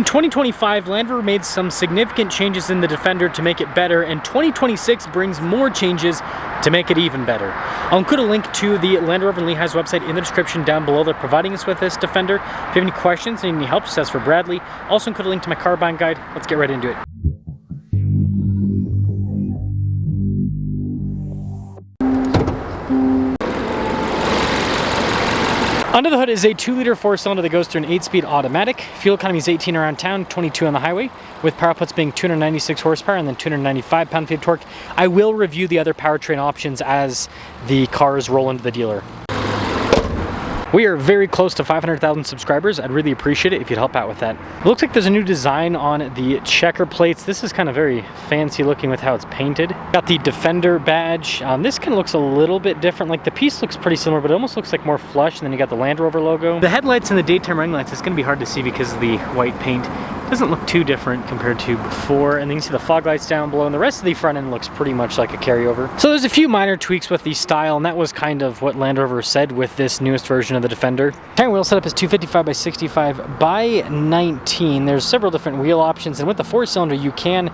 In 2025, Land Rover made some significant changes in the Defender to make it better, and 2026 brings more changes to make it even better. I'll include a link to the Land Rover and Lehigh's website in the description down below. They're providing us with this Defender. If you have any questions and need any help, just ask for Bradley. Also include a link to my car buying guide. Let's get right into it. Under the hood is a 2-liter 4-cylinder that goes through an 8-speed automatic. Fuel economy is 18 around town, 22 on the highway, with power outputs being 296 horsepower and then 295 pound-feet of torque. I will review the other powertrain options as the cars roll into the dealer. We are very close to 500,000 subscribers. I'd really appreciate it if you'd help out with that. It looks like there's a new design on the checker plates. This is kind of very fancy looking with how it's painted. Got the Defender badge. This kind of looks a little bit different. Like the piece looks pretty similar, but it almost looks like more flush. And then you got the Land Rover logo. The headlights and the daytime running lights is going to be hard to see because of the white paint. It doesn't look too different compared to before. And then you can see the fog lights down below, and the rest of the front end looks pretty much like a carryover. So there's a few minor tweaks with the style, and that was kind of what Land Rover said with this newest version of the Defender. Tire wheel setup is 255 by 65 by 19. There's several different wheel options, and with the 4-cylinder you can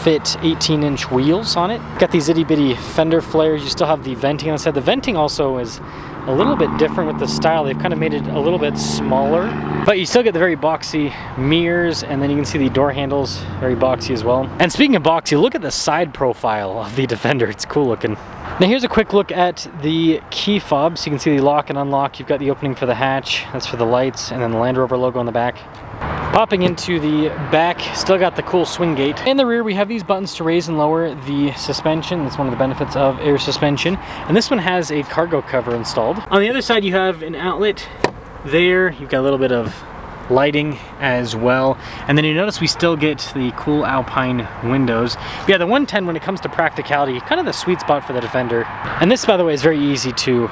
fit 18-inch wheels on it. Got these itty-bitty fender flares. You still have the venting on the side. The venting also is a little bit different with the style. They've kind of made it a little bit smaller, but you still get the very boxy mirrors, and then you can see the door handles, very boxy as well. And speaking of boxy, look at the side profile of the Defender. It's cool looking. Now here's a quick look at the key fobs. You can see the lock and unlock. You've got the opening for the hatch, that's for the lights, and then the Land Rover logo on the back. Popping into the back, still got the cool swing gate. In the rear, we have these buttons to raise and lower the suspension. That's one of the benefits of air suspension. And this one has a cargo cover installed. On the other side, you have an outlet there. You've got a little bit of lighting as well. And then you notice we still get the cool Alpine windows. But yeah, the 110, when it comes to practicality, kind of the sweet spot for the Defender. And this, by the way, is very easy to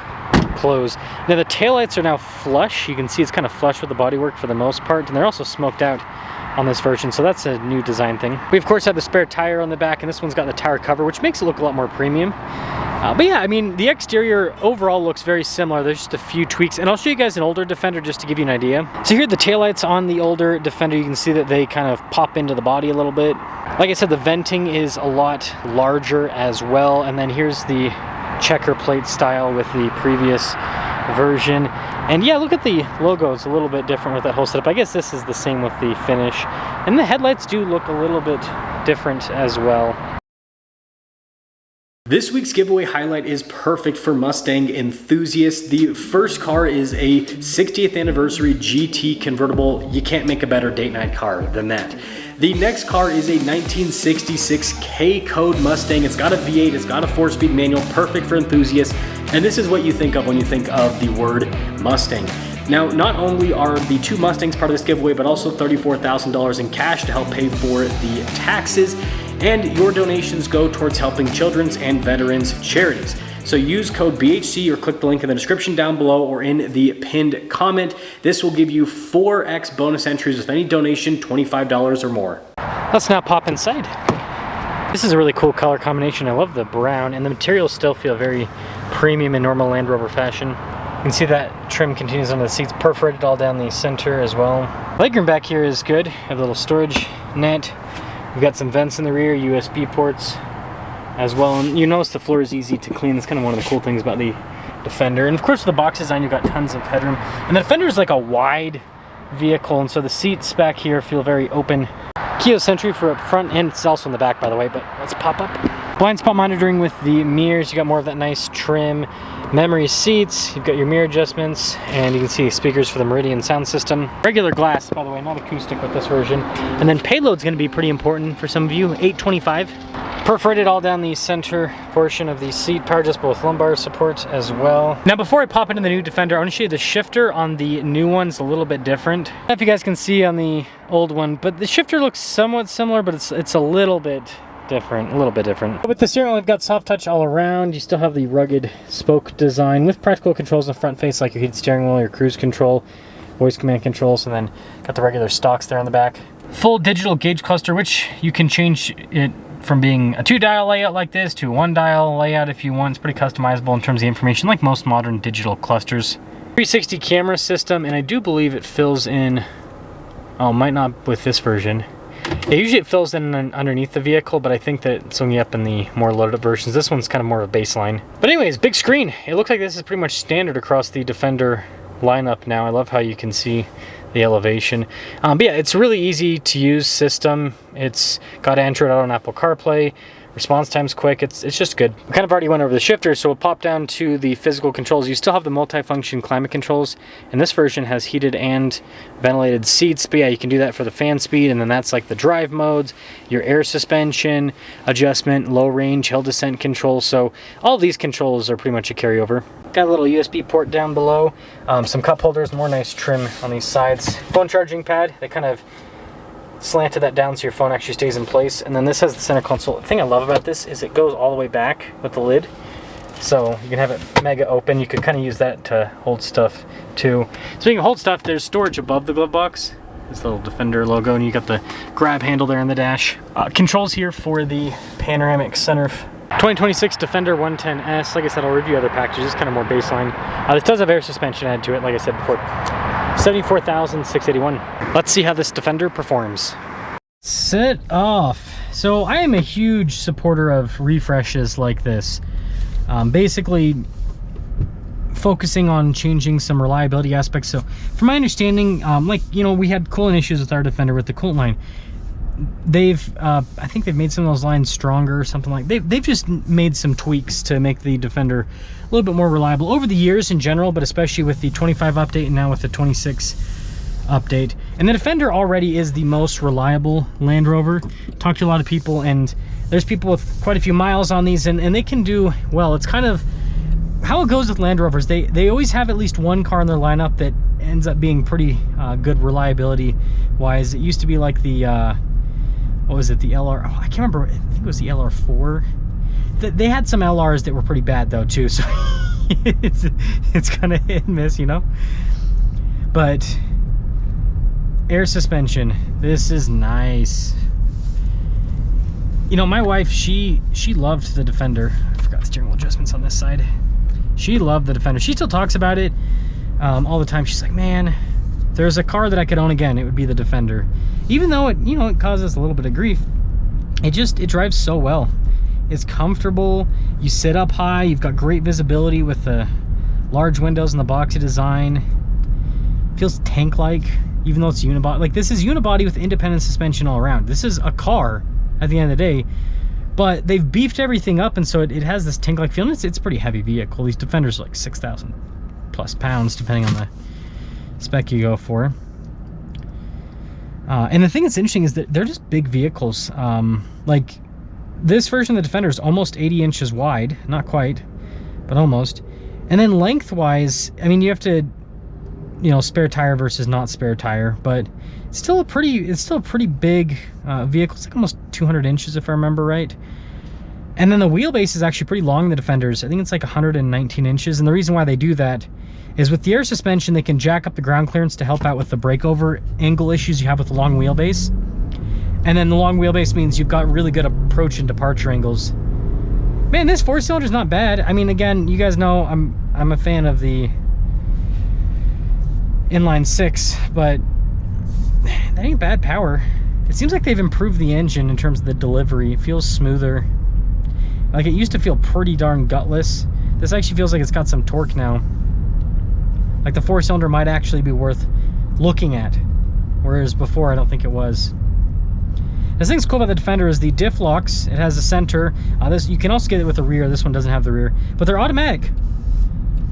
close. Now the taillights are now flush. You can see it's kind of flush with the bodywork for the most part, and they're also smoked out on this version, so that's a new design thing. We of course have the spare tire on the back, and this one's got the tire cover, which makes it look a lot more premium. But yeah, I mean, the exterior overall looks very similar. There's just a few tweaks, and I'll show you guys an older Defender just to give you an idea. So here are the taillights on the older Defender. You can see that they kind of pop into the body a little bit. Like I said, the venting is a lot larger as well, and then here's the checker plate style with the previous version. And yeah, look at the logo. It's a little bit different with that whole setup. I guess this is the same with the finish. And the headlights do look a little bit different as well. This week's giveaway highlight is perfect for Mustang enthusiasts. The first car is a 60th anniversary GT convertible. You can't make a better date night car than that. The next car is a 1966 K-Code Mustang. It's got a V8, it's got a 4-speed manual, perfect for enthusiasts. And this is what you think of when you think of the word Mustang. Now, not only are the 2 Mustangs part of this giveaway, but also $34,000 in cash to help pay for the taxes. And your donations go towards helping children's and veterans charities. So use code BHC or click the link in the description down below or in the pinned comment. This will give you 4x bonus entries with any donation, $25 or more. Let's now pop inside. This is a really cool color combination. I love the brown, and the materials still feel very premium in normal Land Rover fashion. You can see that trim continues under the seats, perforated all down the center as well. Legroom back here is good. Have a little storage net. We've got some vents in the rear, USB ports as well, and you notice the floor is easy to clean. That's kind of one of the cool things about the Defender. And of course, with the box design, you've got tons of headroom. And the Defender is like a wide vehicle, and so the seats back here feel very open. Keyless entry for up front, and it's also in the back, by the way, but let's pop up. Blind spot monitoring with the mirrors. You got more of that nice trim. Memory seats, you've got your mirror adjustments, and you can see speakers for the Meridian sound system. Regular glass, by the way, not acoustic with this version. And then payload's gonna be pretty important for some of you, 825. Perforated all down the center portion of the seat, power adjustable with lumbar support as well. Now before I pop into the new Defender, I want to show you the shifter on the new one's a little bit different. I don't know if you guys can see on the old one, but the shifter looks somewhat similar, but it's a little bit different, With the steering wheel, we've got soft touch all around. You still have the rugged spoke design with practical controls in the front face, like your heated steering wheel, your cruise control, voice command controls, and then got the regular stocks there on the back. Full digital gauge cluster, which you can change it from being a 2-dial layout like this to a 1-dial layout if you want. It's pretty customizable in terms of the information, like most modern digital clusters. 360 camera system, and I do believe it fills in Oh, might not with this version. Usually it fills in underneath the vehicle, but I think that it's only up in the more loaded up versions. This one's kind of more of a baseline. But anyways, big screen. It looks like this is pretty much standard across the Defender lineup now. I love how you can see the elevation. But yeah, it's a really easy to use system. It's got Android Auto and Apple CarPlay. Response time's quick. It's just good. We kind of already went over the shifter, so we'll pop down to the physical controls. You still have the multi-function climate controls, and this version has heated and ventilated seats. But yeah, you can do that for the fan speed, and then that's like the drive modes, your air suspension adjustment, low range, hill descent control. So all these controls are pretty much a carryover. Got a little USB port down below, some cup holders, more nice trim on these sides. Phone charging pad. They kind of slanted that down so your phone actually stays in place. And then this has the center console. The thing I love about this is it goes all the way back with the lid, so you can have it mega open. You could kind of use that to hold stuff too. So you can hold stuff. There's storage above the glove box, this little Defender logo, and you got the grab handle there in the dash. Controls here for the panoramic sunroof. 2026 Defender 110S. Like I said, I'll review other packages, kind of more baseline. This does have air suspension added to it, like I said before. 74,681. Let's see how this Defender performs. Set off. So I am a huge supporter of refreshes like this. Basically focusing on changing some reliability aspects. So from my understanding, like, you know, we had coolant issues with our Defender with the coolant line. They've I think they've made some of those lines stronger or something like they've just made some tweaks to make the Defender a little bit more reliable over the years in general, but especially with the 25 update and now with the 26 update. And the Defender already is the most reliable Land Rover. Talked to a lot of people, and there's people with quite a few miles on these, and they can do well. It's kind of how it goes with Land Rovers. They always have at least one car in their lineup that ends up being pretty good reliability wise. It used to be like the what was it, the LR, oh, I can't remember, I think it was the LR4. They had some LRs that were pretty bad though too, so it's kind of hit and miss, you know. But air suspension, this is nice. You know, my wife, she loved the Defender. I forgot the steering wheel adjustments on this side. She loved the Defender. She still talks about it all the time. She's like, man, if there's a car that I could own again, it would be the Defender. Even though it, you know, it causes a little bit of grief, it drives so well. It's comfortable. You sit up high. You've got great visibility with the large windows and the boxy design. Feels tank-like, even though it's unibody. Like, this is unibody with independent suspension all around. This is a car at the end of the day, but they've beefed everything up, and so it has this tank-like feel. And it's a pretty heavy vehicle. These Defenders are like 6,000 plus pounds, depending on the spec you go for. And the thing that's interesting is that they're just big vehicles. Like, this version of the Defender is almost 80 inches wide. Not quite, but almost. And then lengthwise, I mean, you have to, you know, spare tire versus not spare tire, but it's still a pretty big vehicle. It's like almost 200 inches if I remember right. And then the wheelbase is actually pretty long in the Defenders. I think it's like 119 inches. And the reason why they do that is with the air suspension, they can jack up the ground clearance to help out with the breakover angle issues you have with the long wheelbase. And then the long wheelbase means you've got really good approach and departure angles. Man, this four-cylinder is not bad. I mean, again, you guys know I'm a fan of the inline six, but that ain't bad power. It seems like they've improved the engine in terms of the delivery. It feels smoother. Like, it used to feel pretty darn gutless. This actually feels like it's got some torque now. Like, the four-cylinder might actually be worth looking at, whereas before I don't think it was. The thing's cool about the Defender is the diff locks. It has a center. This, you can also get it with the rear. This one doesn't have the rear, but they're automatic.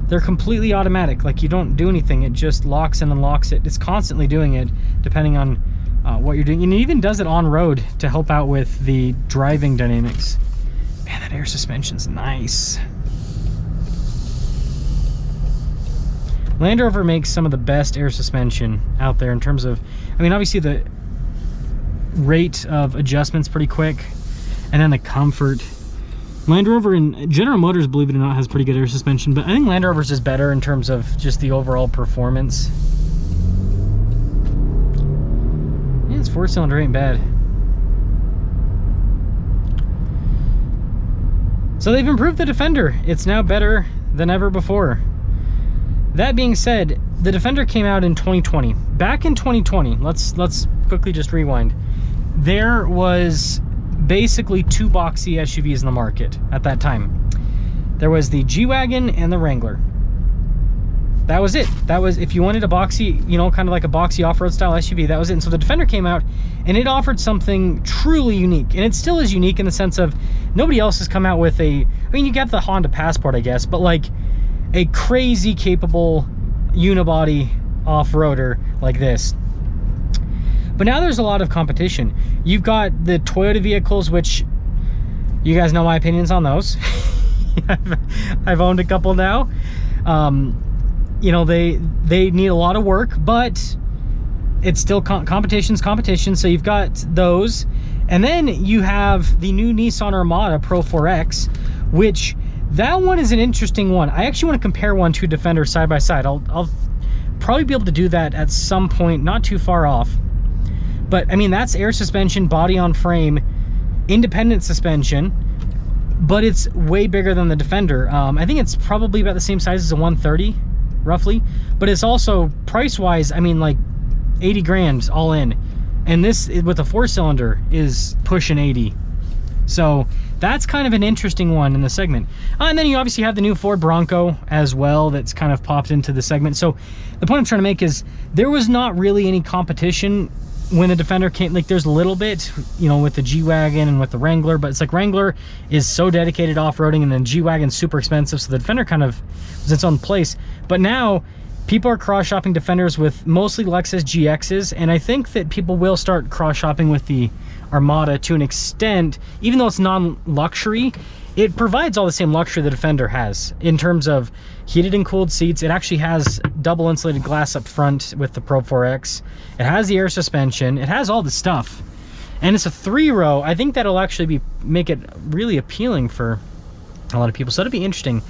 They're completely automatic. Like, you don't do anything. It just locks and unlocks it. It's constantly doing it depending on what you're doing. And it even does it on road to help out with the driving dynamics. Man, that air suspension's nice. Land Rover makes some of the best air suspension out there in terms of, I mean, obviously the rate of adjustment's pretty quick, and then the comfort. Land Rover and General Motors, believe it or not, has pretty good air suspension, but I think Land Rover's is better in terms of just the overall performance. Yeah, this four-cylinder ain't bad. So they've improved the Defender. It's now better than ever before. That being said, the Defender came out in 2020. Back in 2020, let's quickly just rewind. There was basically 2 boxy SUVs in the market at that time. There was the G-Wagon and the Wrangler. That was it. That was, if you wanted a boxy, you know, kind of like a boxy off-road style SUV, that was it. And so the Defender came out and it offered something truly unique. And it still is unique in the sense of nobody else has come out with a, I mean, you got the Honda Passport, I guess, but like a crazy capable unibody off-roader like this. But now there's a lot of competition. You've got the Toyota vehicles, which you guys know my opinions on those. I've owned a couple now. You know, they need a lot of work, but it's still competition. So you've got those, and then you have the new Nissan Armada Pro 4X, which that one is an interesting one. I actually want to compare one to Defender side by side. I'll probably be able to do that at some point, not too far off. But I mean, that's air suspension, body on frame, independent suspension, but it's way bigger than the Defender. I think it's probably about the same size as a 130, roughly, but it's also price-wise, I mean, like 80 grand all in. And this, with a 4-cylinder, is pushing 80. So that's kind of an interesting one in the segment. And then you obviously have the new Ford Bronco as well that's kind of popped into the segment. So the point I'm trying to make is there was not really any competition when the Defender came. Like, there's a little bit, you know, with the G-Wagon and with the Wrangler, but it's like Wrangler is so dedicated off-roading, and then G-Wagon's super expensive, so the Defender kind of was its own place. But now people are cross-shopping Defenders with mostly Lexus GXs, and I think that people will start cross-shopping with the Armada to an extent. Even though it's non-luxury, it provides all the same luxury the Defender has in terms of heated and cooled seats. It actually has double insulated glass up front with the Pro 4X. It has the air suspension. It has all the stuff, and it's a 3-row. I think that'll actually make it really appealing for a lot of people. So it'll be interesting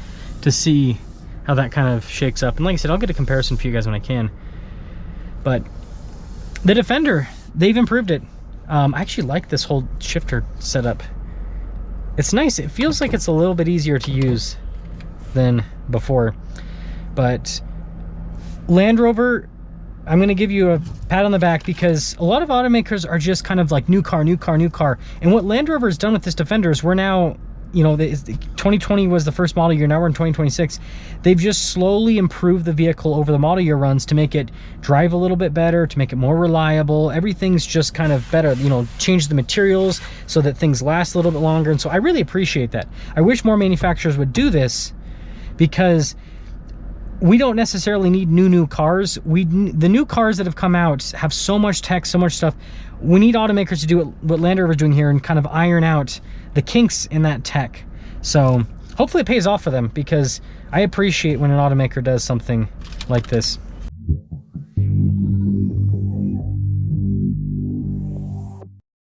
to see how that kind of shakes up. And like I said, I'll get a comparison for you guys when I can. But the Defender, they've improved it. I actually like this whole shifter setup. It's nice. It feels like it's a little bit easier to use than before. But Land Rover, I'm going to give you a pat on the back, because a lot of automakers are just kind of like new car. And what Land Rover has done with this Defender is we're now, you know, 2020 was the first model year. Now we're in 2026. They've just slowly improved the vehicle over the model year runs to make it drive a little bit better, to make it more reliable. Everything's just kind of better, you know, change the materials so that things last a little bit longer. And so I really appreciate that. I wish more manufacturers would do this, because we don't necessarily need new cars. The new cars that have come out have so much tech, so much stuff. We need automakers to do what Land Rover is doing here and kind of iron out the kinks in that tech. So hopefully it pays off for them, because I appreciate when an automaker does something like this.